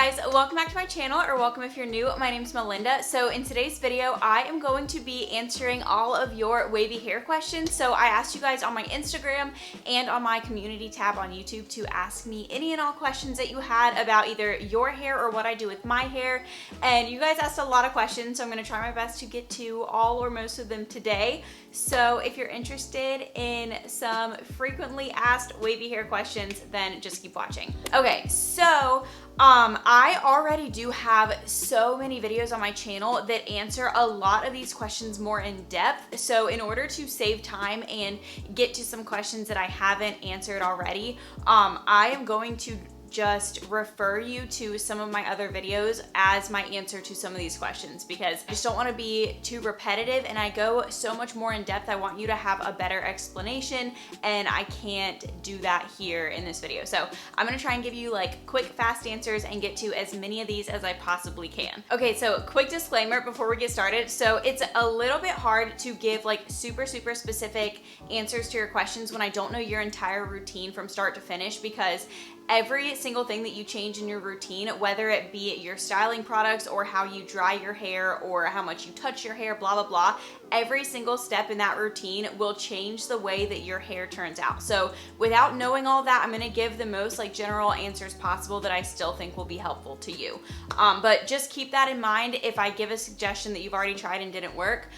guys, welcome back to my channel, or welcome if you're new. My name's Melinda. So in today's video, I am going to be answering all of your wavy hair questions. So I asked you guys on my Instagram and on my community tab on YouTube to ask me any and all questions that you had about either your hair or what I do with my hair. And you guys asked a lot of questions, so I'm gonna try my best to get to all or most of them today. So if you're interested in some frequently asked wavy hair questions, then just keep watching. Okay, so I already do have so many videos on my channel that answer a lot of these questions more in depth. So in order to save time and get to some questions that I haven't answered already, I am going to just refer you to some of my other videos as my answer to some of these questions, because I just don't want to be too repetitive and I go so much more in depth. I want you to have a better explanation and I can't do that here in this video. So I'm going to try and give you like quick, fast answers and get to as many of these as I possibly can. Okay, so quick disclaimer before we get started. So it's a little bit hard to give like super specific answers to your questions when I don't know your entire routine from start to finish, because every single thing that you change in your routine, whether it be your styling products or how you dry your hair or how much you touch your hair, blah, blah, blah, every single step in that routine will change the way that your hair turns out. So without knowing all that, I'm gonna give the most like general answers possible that I still think will be helpful to you. But just keep that in mind. If I give a suggestion that you've already tried and didn't work,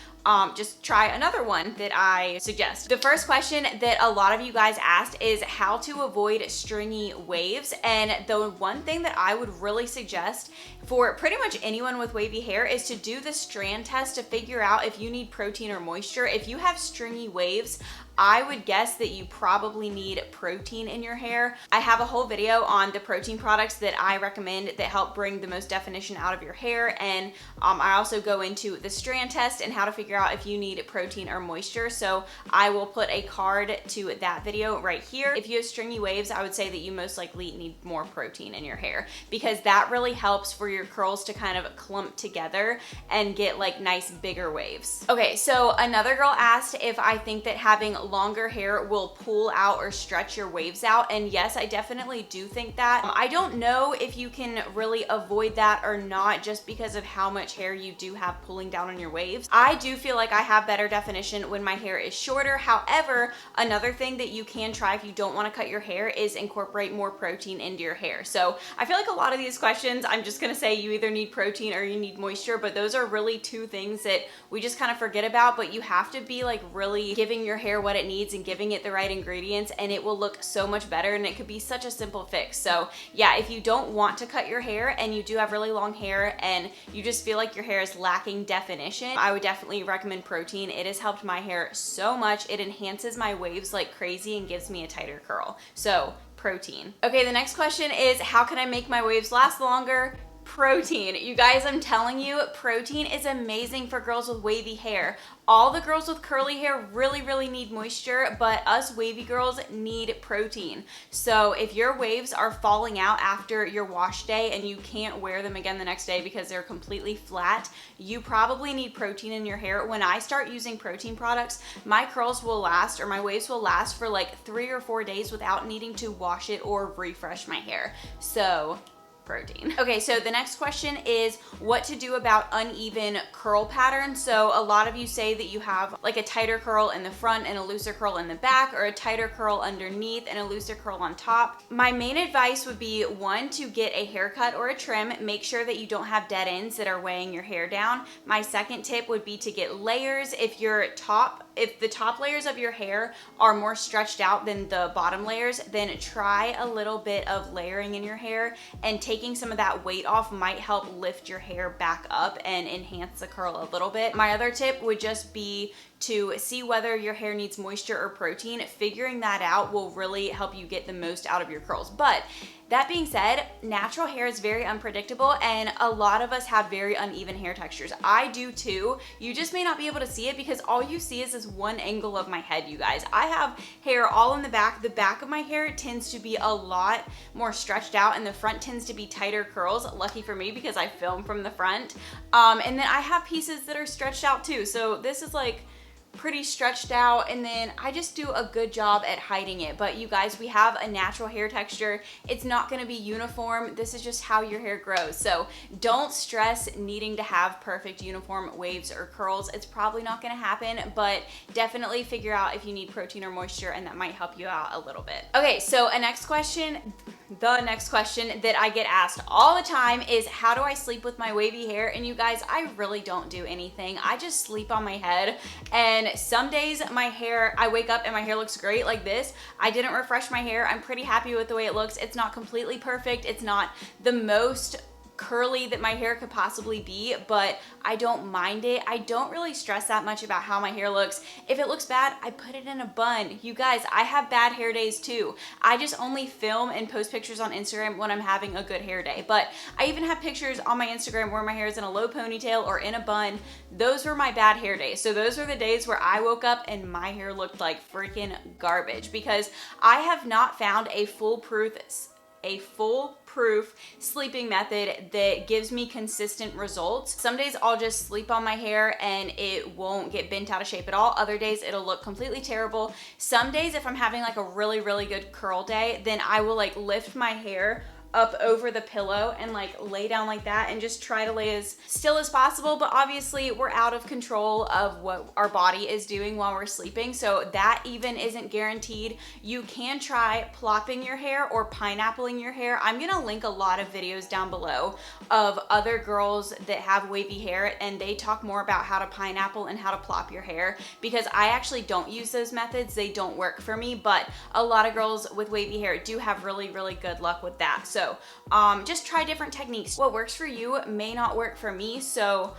just try another one that I suggest. The first question that a lot of you guys asked is how to avoid stringy waves. And the one thing that I would really suggest for pretty much anyone with wavy hair is to do the strand test to figure out if you need protein or moisture. If you have stringy waves, I would guess that you probably need protein in your hair. I have a whole video on the protein products that I recommend that help bring the most definition out of your hair. And I also go into the strand test and how to figure out if you need protein or moisture. So I will put a card to that video right here. If you have stringy waves, I would say that you most likely need more protein in your hair, because that really helps for your curls to kind of clump together and get like nice bigger waves. Okay, so another girl asked if I think that having longer hair will pull out or stretch your waves out, and yes, I definitely do think that. I don't know if you can really avoid that or not, just because of how much hair you do have pulling down on your waves. I do feel like I have better definition when my hair is shorter. However, another thing that you can try if you don't want to cut your hair is incorporate more protein into your hair. So I feel like a lot of these questions, I'm just gonna say you either need protein or you need moisture, but those are really two things that we just kind of forget about. But you have to be like really giving your hair what it needs and giving it the right ingredients, and it will look so much better, and it could be such a simple fix. So yeah, if you don't want to cut your hair and you do have really long hair and you just feel like your hair is lacking definition, I would definitely recommend protein. It has helped my hair so much. It enhances my waves like crazy and gives me a tighter curl. So protein. Okay, the next question is how can I make my waves last longer? Protein. You guys, I'm telling you, protein is amazing for girls with wavy hair. All the girls with curly hair really need moisture, but us wavy girls need protein. So if your waves are falling out after your wash day and you can't wear them again the next day because they're completely flat, you probably need protein in your hair. When I start using protein products, my curls will last, or my waves will last for like 3 or 4 days without needing to wash it or refresh my hair. So protein. Okay, so the next question is what to do about uneven curl patterns. So a lot of you say that you have like a tighter curl in the front and a looser curl in the back, or a tighter curl underneath and a looser curl on top. My main advice would be, one, to get a haircut or a trim. Make sure that you don't have dead ends that are weighing your hair down. My second tip would be to get layers. If the top layers of your hair are more stretched out than the bottom layers, then try a little bit of layering in your hair, and taking some of that weight off might help lift your hair back up and enhance the curl a little bit. My other tip would just be to see whether your hair needs moisture or protein. Figuring that out will really help you get the most out of your curls. But that being said, natural hair is very unpredictable, and a lot of us have very uneven hair textures. I do too. You just may not be able to see it because all you see is this one angle of my head, you guys. I have hair all in the back. The back of my hair tends to be a lot more stretched out, and the front tends to be tighter curls. Lucky for me, because I film from the front. And then I have pieces that are stretched out too. So this is like pretty stretched out, and then I just do a good job at hiding it. But you guys, we have a natural hair texture. It's not gonna be uniform. This is just how your hair grows. So don't stress needing to have perfect uniform waves or curls. It's probably not gonna happen, but definitely figure out if you need protein or moisture, and that might help you out a little bit. Okay, so the next question that I get asked all the time is, how do I sleep with my wavy hair? And you guys, I really don't do anything. I just sleep on my head, and some days I wake up and my hair looks great like this. I didn't refresh my hair. I'm pretty happy with the way it looks. It's not completely perfect. It's not the most curly that my hair could possibly be, but I don't mind it. I don't really stress that much about how my hair looks. If it looks bad, I put it in a bun. You guys, I have bad hair days too. I just only film and post pictures on Instagram when I'm having a good hair day. But I even have pictures on my Instagram where my hair is in a low ponytail or in a bun. Those were my bad hair days. So those were the days where I woke up and my hair looked like freaking garbage, because I have not found a foolproof sleeping method that gives me consistent results. Some days I'll just sleep on my hair and it won't get bent out of shape at all. Other days it'll look completely terrible. Some days, if I'm having like a really, really good curl day, then I will like lift my hair up over the pillow and like lay down like that and just try to lay as still as possible. But obviously we're out of control of what our body is doing while we're sleeping, so that even isn't guaranteed. You can try plopping your hair or pineappling your hair. I'm gonna link a lot of videos down below of other girls that have wavy hair, and they talk more about how to pineapple and how to plop your hair, because I actually don't use those methods. They don't work for me, but a lot of girls with wavy hair do have really, really good luck with that. So just try different techniques. What works for you may not work for me, so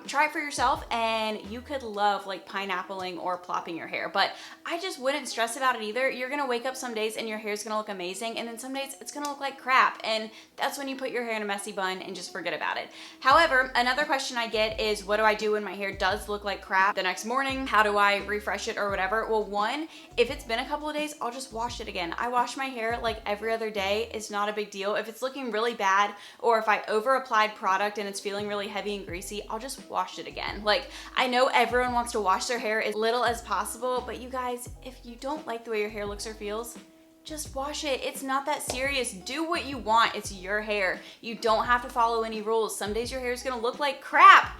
try it for yourself, and you could love like pineappling or plopping your hair. But I just wouldn't stress about it either. You're gonna wake up some days and your hair's gonna look amazing, and then some days it's gonna look like crap, and that's when you put your hair in a messy bun and just forget about it. However, another question I get is, what do I do when my hair does look like crap the next morning? How do I refresh it or whatever? Well, one, if it's been a couple of days, I'll just wash it again. I wash my hair like every other day. It's not a big deal. If it's looking really bad, or if I over applied product and it's feeling really heavy and greasy, I'll just wash it again. Like, I know everyone wants to wash their hair as little as possible, but you guys, if you don't like the way your hair looks or feels, just wash it. It's not that serious. Do what you want. It's your hair. You don't have to follow any rules. Some days your hair is gonna look like crap.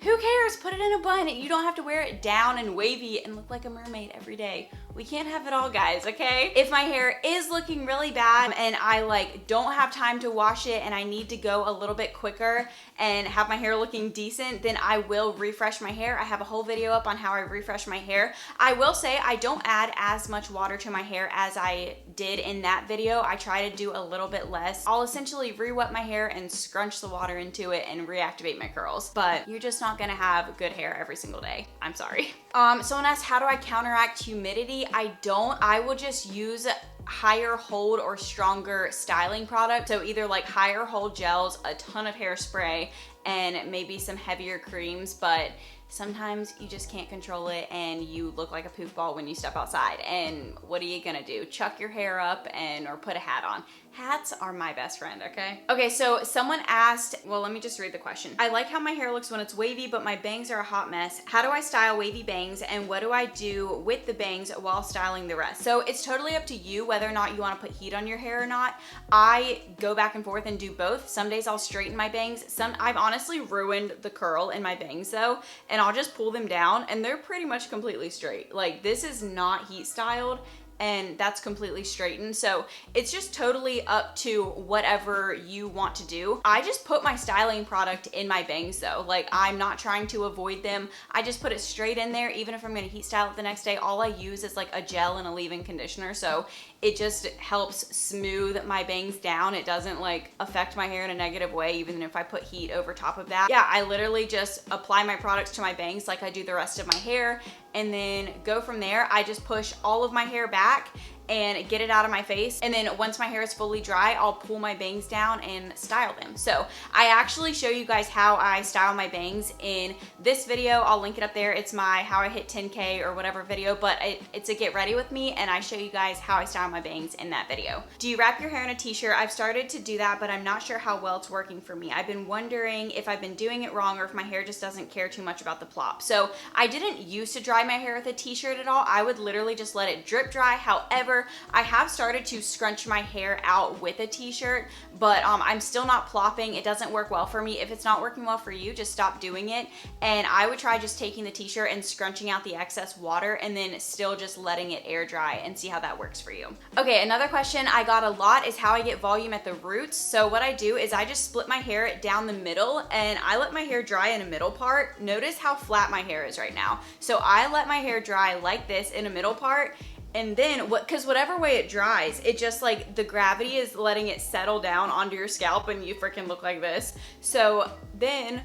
Who cares? Put it in a bun. You don't have to wear it down and wavy and look like a mermaid every day. We can't have it all, guys, okay? If my hair is looking really bad and I like don't have time to wash it and I need to go a little bit quicker and have my hair looking decent, then I will refresh my hair. I have a whole video up on how I refresh my hair. I will say I don't add as much water to my hair as I did in that video. I try to do a little bit less. I'll essentially re-wet my hair and scrunch the water into it and reactivate my curls. But you're just not gonna have good hair every single day. I'm sorry. Someone asked, how do I counteract humidity? I don't. I will just use higher hold or stronger styling product. So either like higher hold gels, a ton of hairspray, and maybe some heavier creams. But sometimes you just can't control it and you look like a poof ball when you step outside. And what are you gonna do? Chuck your hair up or put a hat on. Hats are my best friend, okay? Okay, so someone asked, well, let me just read the question. I like how my hair looks when it's wavy, but my bangs are a hot mess. How do I style wavy bangs, and what do I do with the bangs while styling the rest? So it's totally up to you whether or not you wanna put heat on your hair or not. I go back and forth and do both. Some days I'll straighten my bangs. I've honestly ruined the curl in my bangs though, and I'll just pull them down and they're pretty much completely straight. Like, this is not heat styled, and that's completely straightened. So it's just totally up to whatever you want to do. I just put my styling product in my bangs though. Like, I'm not trying to avoid them. I just put it straight in there. Even if I'm gonna heat style it the next day, all I use is like a gel and a leave-in conditioner. So it just helps smooth my bangs down. It doesn't like affect my hair in a negative way, even if I put heat over top of that. Yeah, I literally just apply my products to my bangs like I do the rest of my hair, and then go from there. I just push all of my hair back and get it out of my face. And then once my hair is fully dry, I'll pull my bangs down and style them. So I actually show you guys how I style my bangs in this video. I'll link it up there. It's my how I hit 10K or whatever video, but it's a get ready with me, and I show you guys how I style my bangs in that video. Do you wrap your hair in a t-shirt? I've started to do that, but I'm not sure how well it's working for me. I've been wondering if I've been doing it wrong or if my hair just doesn't care too much about the plop. So I didn't used to dry my hair with a t-shirt at all. I would literally just let it drip dry. However, I have started to scrunch my hair out with a t-shirt, but I'm still not plopping. It doesn't work well for me. If it's not working well for you, just stop doing it. And I would try just taking the t-shirt and scrunching out the excess water and then still just letting it air dry and see how that works for you. Okay, another question I got a lot is how I get volume at the roots. So what I do is I just split my hair down the middle and I let my hair dry in a middle part. Notice how flat my hair is right now. So I let my hair dry like this in a middle part, and then because whatever way it dries, it just like the gravity is letting it settle down onto your scalp and you freaking look like this. So then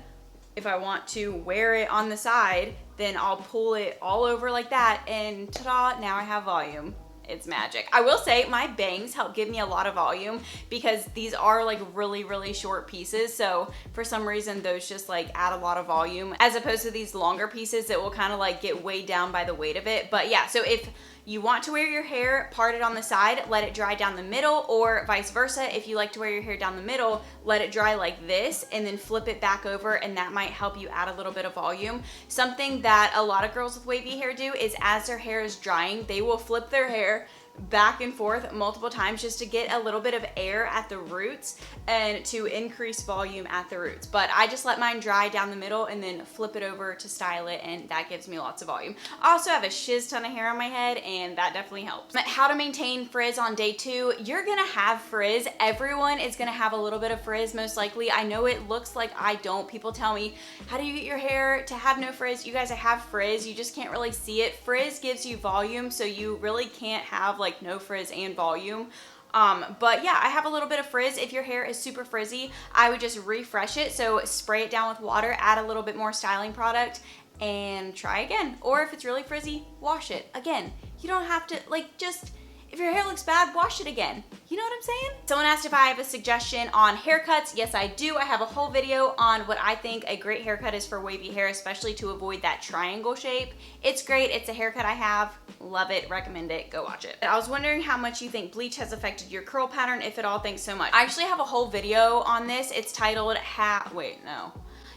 if I want to wear it on the side, then I'll pull it all over like that, and ta-da, now I have volume. It's magic. I will say my bangs help give me a lot of volume because these are like really, really short pieces. So for some reason, those just like add a lot of volume as opposed to these longer pieces that will kind of like get weighed down by the weight of it. But yeah, so if you want to wear your hair parted on the side, let it dry down the middle, or vice versa. If you like to wear your hair down the middle, let it dry like this and then flip it back over, and that might help you add a little bit of volume. Something that a lot of girls with wavy hair do is as their hair is drying, they will flip their hair back and forth multiple times just to get a little bit of air at the roots and to increase volume at the roots. But I just let mine dry down the middle and then flip it over to style it, and that gives me lots of volume. I also have a shiz ton of hair on my head, and that definitely helps. How to maintain frizz on day 2. You're gonna have frizz. Everyone is gonna have a little bit of frizz most likely. I know it looks like I don't. People tell me, how do you get your hair to have no frizz? You guys, I have frizz. You just can't really see it. Frizz gives you volume, so you really can't have like no frizz and volume. But yeah, I have a little bit of frizz. If your hair is super frizzy, I would just refresh it. So spray it down with water, add a little bit more styling product, and try again. Or if it's really frizzy, wash it again. You don't have to like just, if your hair looks bad, wash it again. You know what I'm saying? Someone asked if I have a suggestion on haircuts. Yes, I do. I have a whole video on what I think a great haircut is for wavy hair, especially to avoid that triangle shape. It's great. It's a haircut I have. Love it. Recommend it. Go watch it. I was wondering how much you think bleach has affected your curl pattern, if at all. Thanks so much. I actually have a whole video on this. It's titled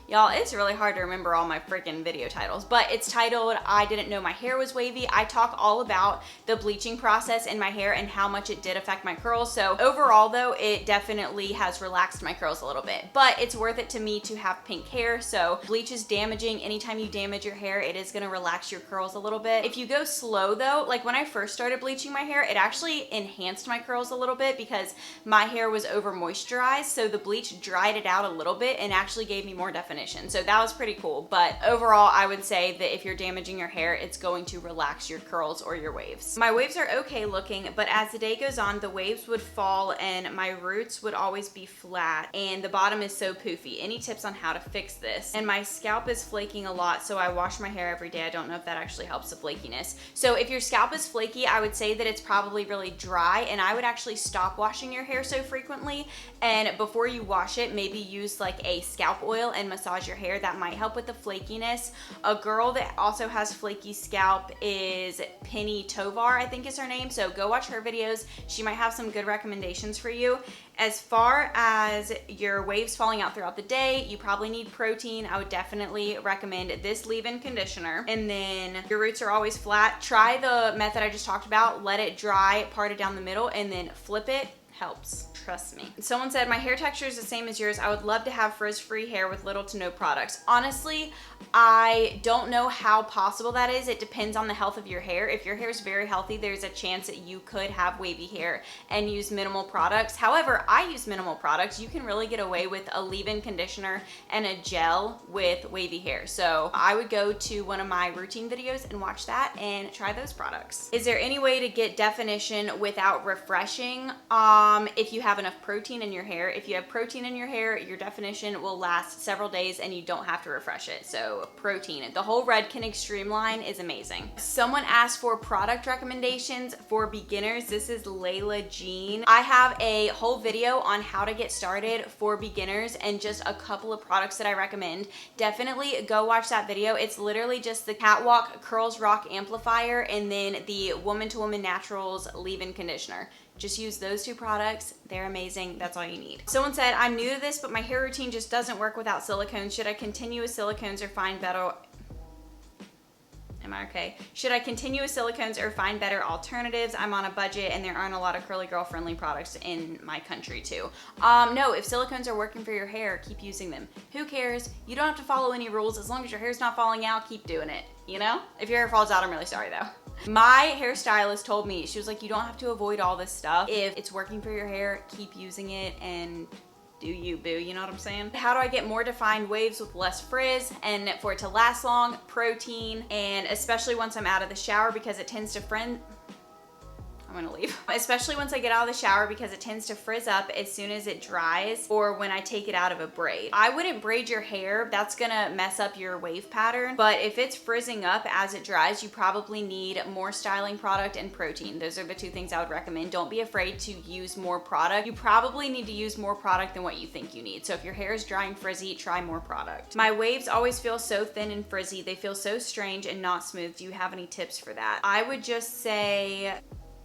Y'all, it's really hard to remember all my freaking video titles, but it's titled, I Didn't Know My Hair Was Wavy. I talk all about the bleaching process in my hair and how much it did affect my curls. So overall though, it definitely has relaxed my curls a little bit, but it's worth it to me to have pink hair. So bleach is damaging. Anytime you damage your hair, it is gonna relax your curls a little bit. If you go slow though, like when I first started bleaching my hair, it actually enhanced my curls a little bit because my hair was over moisturized. So the bleach dried it out a little bit and actually gave me more definition. So that was pretty cool. But overall, I would say that if you're damaging your hair, it's going to relax your curls or your waves. My waves are okay looking, but as the day goes on, the waves would fall and my roots would always be flat and the bottom is so poofy. Any tips on how to fix this? And my scalp is flaking a lot, so I wash my hair every day. I don't know if that actually helps the flakiness. So if your scalp is flaky, I would say that it's probably really dry, and I would actually stop washing your hair so frequently. And before you wash it, maybe use like a scalp oil and massage your hair. That might help with the flakiness. A girl that also has flaky scalp is Penny Tovar, I think is her name. So go watch her videos. She might have some good recommendations for you. As far as your waves falling out throughout the day, you probably need protein. I would definitely recommend this leave-in conditioner. And then your roots are always flat. Try the method I just talked about. Let it dry, part it down the middle, and then flip it. Helps. Trust me. Someone said, my hair texture is the same as yours. I would love to have frizz-free hair with little to no products. Honestly, I don't know how possible that is. It depends on the health of your hair. If your hair is very healthy, there's a chance that you could have wavy hair and use minimal products. However, I use minimal products. You can really get away with a leave-in conditioner and a gel with wavy hair. So I would go to one of my routine videos and watch that and try those products. Is there any way to get definition without refreshing? if you have enough protein in your hair. If you have protein in your hair, your definition will last several days and you don't have to refresh it. So protein. The whole Redken Extreme line is amazing. Someone asked for product recommendations for beginners. This is Layla Jean. I have a whole video on how to get started for beginners and just a couple of products that I recommend. Definitely go watch that video. It's literally just the Catwalk Curls Rock Amplifier and then the Woman to Woman Naturals leave-in conditioner. Just use those two products. They're amazing. That's all you need. Someone said, I'm new to this, but my hair routine just doesn't work without silicones. Should I continue with silicones or find better? Am I okay? Should I continue with silicones or find better alternatives? I'm on a budget and there aren't a lot of curly girl friendly products in my country too. No, if silicones are working for your hair, keep using them. Who cares? You don't have to follow any rules. As long as your hair's not falling out, keep doing it. You know? If your hair falls out, I'm really sorry though. My hairstylist told me, she was like, you don't have to avoid all this stuff. If it's working for your hair, keep using it and do you, boo, you know what I'm saying? How do I get more defined waves with less frizz and for it to last long? Protein, and especially once I'm out of the shower because it tends to I'm gonna leave. Especially once I get out of the shower because it tends to frizz up as soon as it dries or when I take it out of a braid. I wouldn't braid your hair. That's gonna mess up your wave pattern. But if it's frizzing up as it dries, you probably need more styling product and protein. Those are the two things I would recommend. Don't be afraid to use more product. You probably need to use more product than what you think you need. So if your hair is dry and frizzy, try more product. My waves always feel so thin and frizzy. They feel so strange and not smooth. Do you have any tips for that? I would just say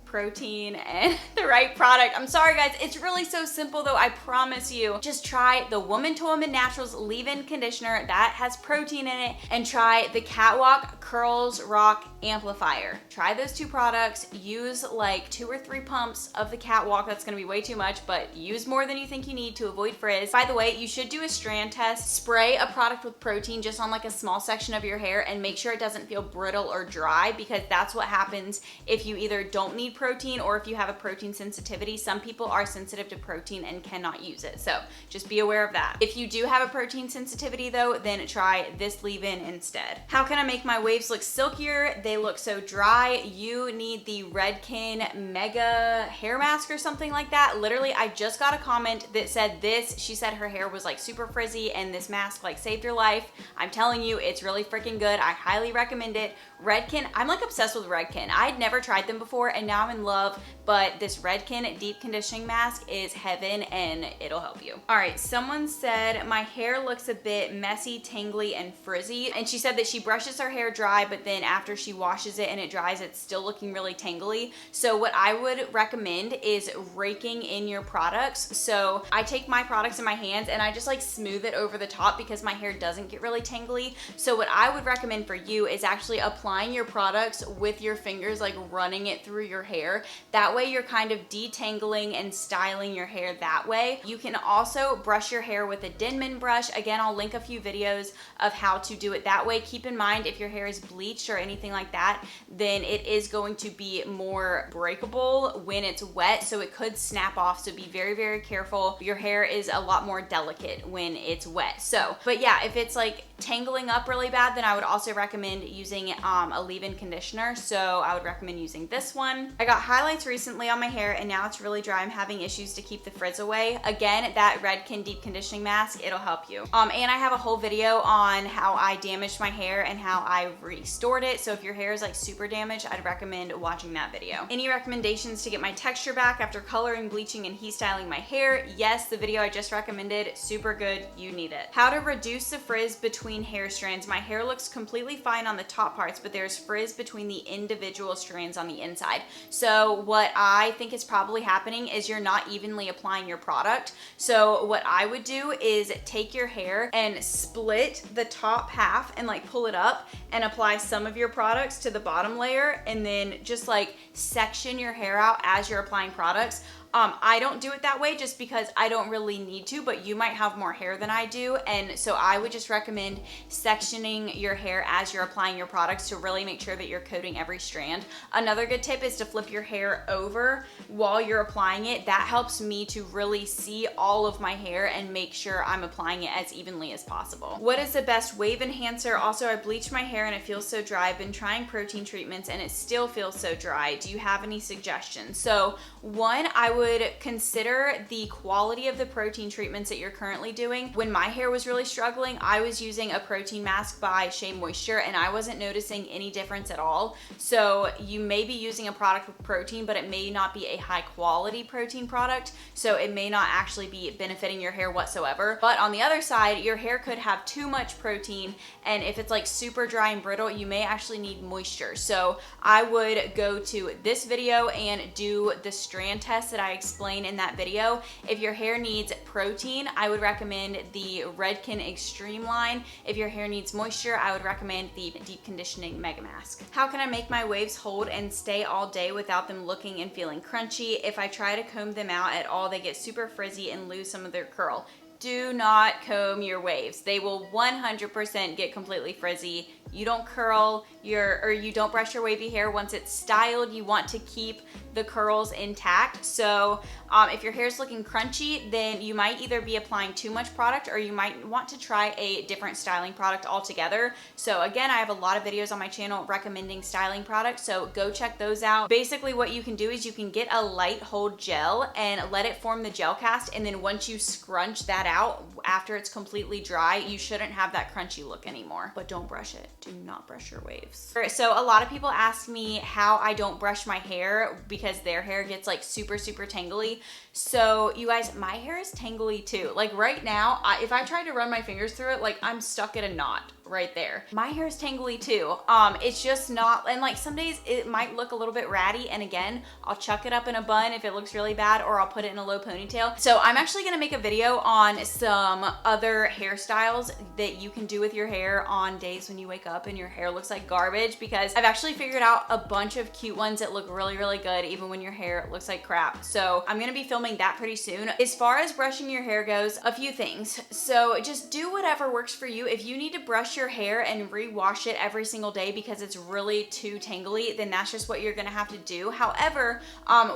protein and the right product. I'm sorry guys, it's really so simple though, I promise you. Just try the Woman to Woman Naturals leave-in conditioner that has protein in it and try the Catwalk Curls Rock Amplifier. Try those two products, use like 2 or 3 pumps of the Catwalk. That's gonna be way too much, but use more than you think you need to avoid frizz. By the way, you should do a strand test. Spray a product with protein just on like a small section of your hair and make sure it doesn't feel brittle or dry, because that's what happens if you either don't need protein or if you have a protein sensitivity. Some people are sensitive to protein and cannot use it, so just be aware of that. If you do have a protein sensitivity though, then try this leave-in instead. How can I make my waves look silkier? They look so dry. You need the Redken Mega Hair Mask or something like that. Literally, I just got a comment that said this. She said her hair was like super frizzy and this mask like saved her life. I'm telling you, it's really freaking good. I highly recommend it. Redken, I'm like obsessed with Redken. I'd never tried them before and now I'm in love, but this Redken deep conditioning mask is heaven and it'll help you. All right, someone said my hair looks a bit messy, tangly, and frizzy. And she said that she brushes her hair dry, but then after she washes it and it dries, it's still looking really tangly. So what I would recommend is raking in your products. So I take my products in my hands and I just like smooth it over the top because my hair doesn't get really tangly. So what I would recommend for you is actually applying your products with your fingers, like running it through your hair. That way you're kind of detangling and styling your hair that way. You can also brush your hair with a Denman brush. Again, I'll link a few videos of how to do it that way. Keep in mind, if your hair is bleached or anything like that, then it is going to be more breakable when it's wet, so it could snap off. So be very, very careful. Your hair is a lot more delicate when it's wet. So, but yeah, if it's like tangling up really bad, then I would also recommend using a leave-in conditioner. So I would recommend using this one. I got highlights recently on my hair and now it's really dry. I'm having issues to keep the frizz away. Again, that Redken deep conditioning mask, it'll help you. And I have a whole video on how I damaged my hair and how I restored it. So if your hair is like super damaged, I'd recommend watching that video. Any recommendations to get my texture back after coloring, bleaching, and heat styling my hair? Yes, the video I just recommended, super good, you need it. How to reduce the frizz between hair strands. My hair looks completely fine on the top parts, but there's frizz between the individual strands on the inside. So what I think is probably happening is you're not evenly applying your product. So what I would do is take your hair and split the top half and like pull it up and apply some of your products to the bottom layer and then just like section your hair out as you're applying products. I don't do it that way just because I don't really need to, but you might have more hair than I do. And so I would just recommend sectioning your hair as you're applying your products to really make sure that you're coating every strand. Another good tip is to flip your hair over while you're applying it. That helps me to really see all of my hair and make sure I'm applying it as evenly as possible. What is the best wave enhancer? Also, I bleached my hair and it feels so dry. I've been trying protein treatments and it still feels so dry. Do you have any suggestions? So one, I would consider the quality of the protein treatments that you're currently doing. When my hair was really struggling, I was using a protein mask by Shea Moisture and I wasn't noticing any difference at all. So you may be using a product with protein, but it may not be a high quality protein product. So it may not actually be benefiting your hair whatsoever. But on the other side, your hair could have too much protein, and if it's like super dry and brittle, you may actually need moisture. So I would go to this video and do the strand test that I explained in that video. If your hair needs protein, I would recommend the Redken Extreme line. If your hair needs moisture, I would recommend the Deep Conditioning Mega Mask. How can I make my waves hold and stay all day without them looking and feeling crunchy? If I try to comb them out at all, they get super frizzy and lose some of their curl. Do not comb your waves. They will 100% get completely frizzy. You don't curl you don't brush your wavy hair once it's styled. You want to keep the curls intact. So if your hair is looking crunchy, then you might either be applying too much product or you might want to try a different styling product altogether. So again, I have a lot of videos on my channel recommending styling products, so go check those out. Basically what you can do is you can get a light hold gel and let it form the gel cast, and then once you scrunch that out after it's completely dry, you shouldn't have that crunchy look anymore. But don't brush it. Do not brush your waves. So a lot of people ask me how I don't brush my hair because their hair gets like super tangly. So you guys, my hair is tangly too. Like right now, if I tried to run my fingers through it, like I'm stuck at a knot right there. My hair is tangly too. It's just not, and like some days it might look a little bit ratty, and again, I'll chuck it up in a bun if it looks really bad, or I'll put it in a low ponytail. So I'm actually gonna make a video on some other hairstyles that you can do with your hair on days when you wake up and your hair looks like garbage, because I've actually figured out a bunch of cute ones that look really good even when your hair looks like crap. So I'm gonna be filming that pretty soon. As far as brushing your hair goes, a few things. So just do whatever works for you. If you need to brush your hair and rewash it every single day because it's really too tangly, then that's just what you're gonna have to do. However,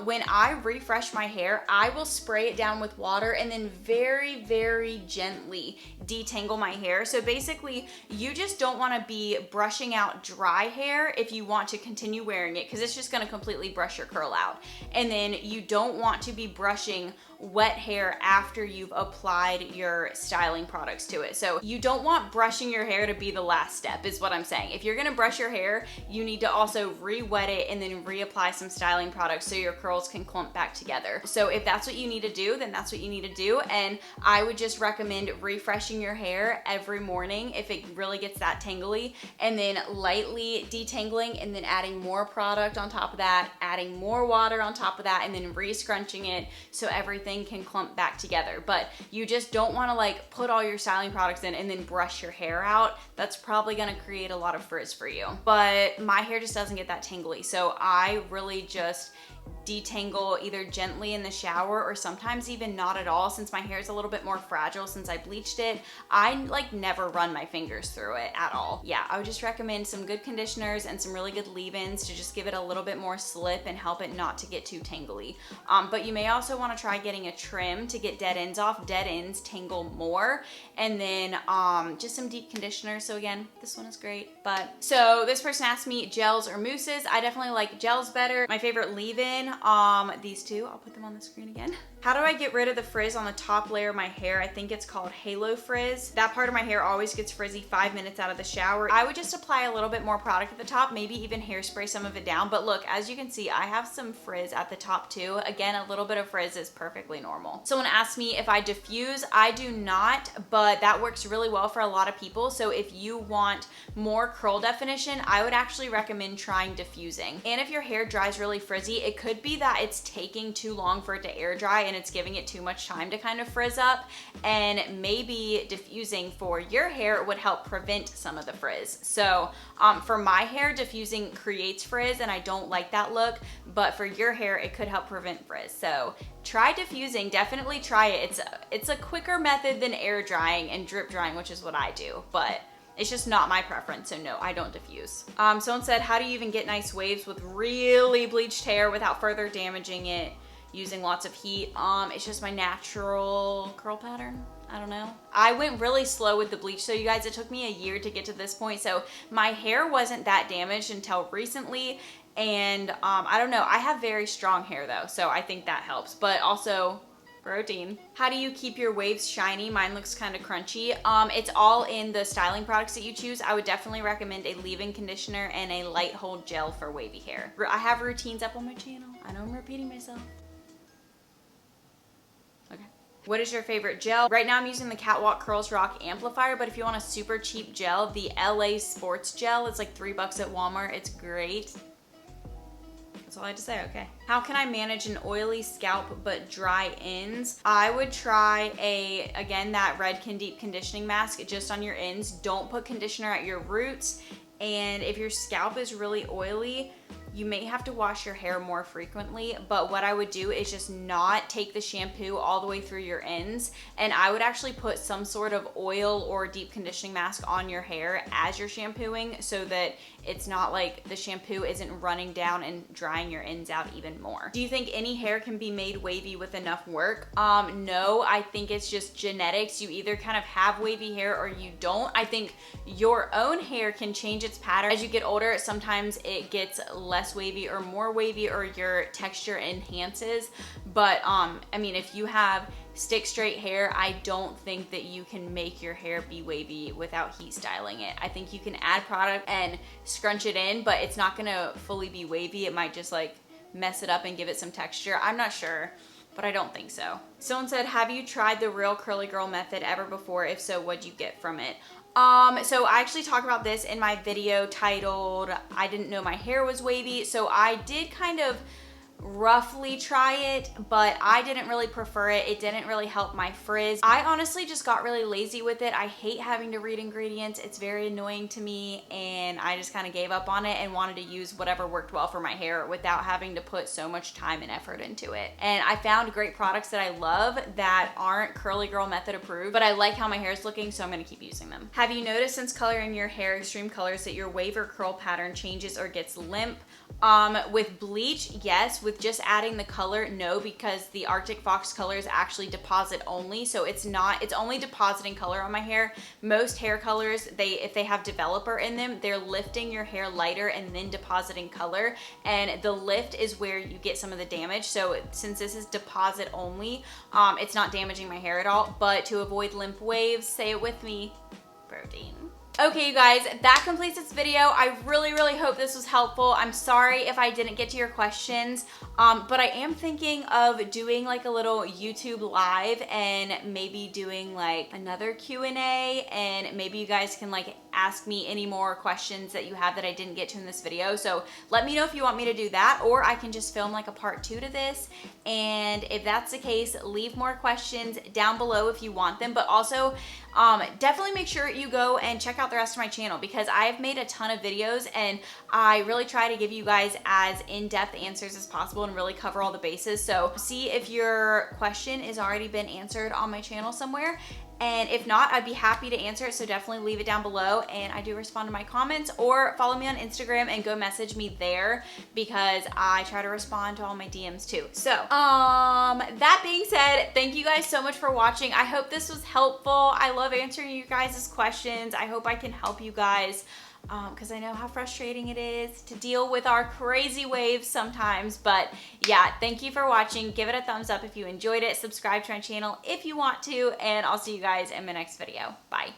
when I refresh my hair, I will spray it down with water and then very gently detangle my hair. So basically, you just don't wanna be brushing out dry hair if you want to continue wearing it, because it's just gonna completely brush your curl out. And then you don't want to be brushing wet hair after you've applied your styling products to it. So you don't want brushing your hair to be the last step, is what I'm saying. If you're gonna brush your hair, you need to also re-wet it and then reapply some styling products so your curls can clump back together. So if that's what you need to do, then that's what you need to do. And I would just recommend refreshing your hair every morning if it really gets that tangly, and then lightly detangling and then adding more product on top of that, adding more water on top of that, and then re-scrunching it so everything can clump back together. But you just don't want to like put all your styling products in and then brush your hair out. That's probably going to create a lot of frizz for you. But my hair just doesn't get that tangly, so I really just detangle either gently in the shower or sometimes even not at all. Since my hair is a little bit more fragile since I bleached it, I like never run my fingers through it at all. Yeah, I would just recommend some good conditioners and some really good leave-ins to just give it a little bit more slip and help it not to get too tangly. But you may also want to try getting a trim to get dead ends off. Dead ends tangle more. And then just some deep conditioner. So again, this one is great. But so this person asked me gels or mousses. I definitely like gels better. My favorite leave-in, these two, I'll put them on the screen again. How do I get rid of the frizz on the top layer of my hair? I think it's called halo frizz. That part of my hair always gets frizzy 5 minutes out of the shower. I would just apply a little bit more product at the top, maybe even hairspray some of it down. But look, as you can see, I have some frizz at the top too. Again, a little bit of frizz is perfectly normal. Someone asked me if I diffuse. I do not, but that works really well for a lot of people. So if you want more curl definition, I would actually recommend trying diffusing. And if your hair dries really frizzy, it could be that it's taking too long for it to air dry and it's giving it too much time to kind of frizz up, and maybe diffusing for your hair would help prevent some of the frizz. So for my hair, diffusing creates frizz and I don't like that look, but for your hair, it could help prevent frizz. So try diffusing, definitely try it. It's a quicker method than air drying and drip drying, which is what I do, but it's just not my preference, so no, I don't diffuse. Someone said, how do you even get nice waves with really bleached hair without further damaging it using lots of heat? It's just my natural curl pattern. I don't know. I went really slow with the bleach, so you guys, it took me a year to get to this point. So my hair wasn't that damaged until recently. And I don't know, I have very strong hair though, so I think that helps. But also protein. How do you keep your waves shiny? Mine looks kind of crunchy. It's all in the styling products that you choose. I would definitely recommend a leave-in conditioner and a light hold gel for wavy hair. I have routines up on my channel. I know I'm repeating myself. Okay. What is your favorite gel? Right now I'm using the Catwalk Curls Rock Amplifier, but if you want a super cheap gel, the LA Sports Gel, it's like $3 at Walmart. It's great. That's all I had to say, okay. How can I manage an oily scalp but dry ends? I would try again, that Redken Deep Conditioning Mask just on your ends. Don't put conditioner at your roots. And if your scalp is really oily, you may have to wash your hair more frequently, but what I would do is just not take the shampoo all the way through your ends, and I would actually put some sort of oil or deep conditioning mask on your hair as you're shampooing so that it's not like the shampoo isn't running down and drying your ends out even more. Do you think any hair can be made wavy with enough work? No, I think it's just genetics. You either kind of have wavy hair or you don't. I think your own hair can change its pattern. As you get older, sometimes it gets less wavy or more wavy, or your texture enhances. But I mean, if you have stick straight hair, I don't think that you can make your hair be wavy without heat styling it. I think you can add product and scrunch it in, but it's not gonna fully be wavy. It might just like mess it up and give it some texture. I'm not sure, but I don't think so. Someone said, have you tried the Real Curly Girl method ever before? If so, what'd you get from it? So I actually talk about this in my video titled, I didn't know my hair was wavy. So I did kind of roughly try it, but I didn't really prefer it. It didn't really help my frizz. I honestly just got really lazy with it. I hate having to read ingredients. It's very annoying to me, and I just kind of gave up on it and wanted to use whatever worked well for my hair without having to put so much time and effort into it. And I found great products that I love that aren't Curly Girl method approved, but I like how my hair is looking, so I'm gonna keep using them. Have you noticed since coloring your hair extreme colors that your wave or curl pattern changes or gets limp? With bleach, yes. With just adding the color, no, because the Arctic Fox color is actually deposit only, so it's only depositing color on my hair. Most hair colors, if they have developer in them, they're lifting your hair lighter and then depositing color, and the lift is where you get some of the damage. So since this is deposit only, it's not damaging my hair at all. But to avoid limp waves, say it with me, protein. Okay, you guys, that completes this video. I really, really hope this was helpful. I'm sorry if I didn't get to your questions, but I am thinking of doing like a little YouTube live and maybe doing like another Q&A, and maybe you guys can like ask me any more questions that you have that I didn't get to in this video. So let me know if you want me to do that, or I can just film like a part 2 to this. And if that's the case, leave more questions down below if you want them, but also definitely make sure you go and check out the rest of my channel, because I've made a ton of videos and I really try to give you guys as in-depth answers as possible and really cover all the bases. So see if your question has already been answered on my channel somewhere. And if not, I'd be happy to answer it, so definitely leave it down below, and I do respond to my comments, or follow me on Instagram and go message me there, because I try to respond to all my DMs too. So, that being said, thank you guys so much for watching. I hope this was helpful. I love answering you guys' questions. I hope I can help you guys, because I know how frustrating it is to deal with our crazy waves sometimes. But yeah, thank you for watching. Give it a thumbs up if you enjoyed it. Subscribe to my channel if you want to, and I'll see you guys in my next video. Bye.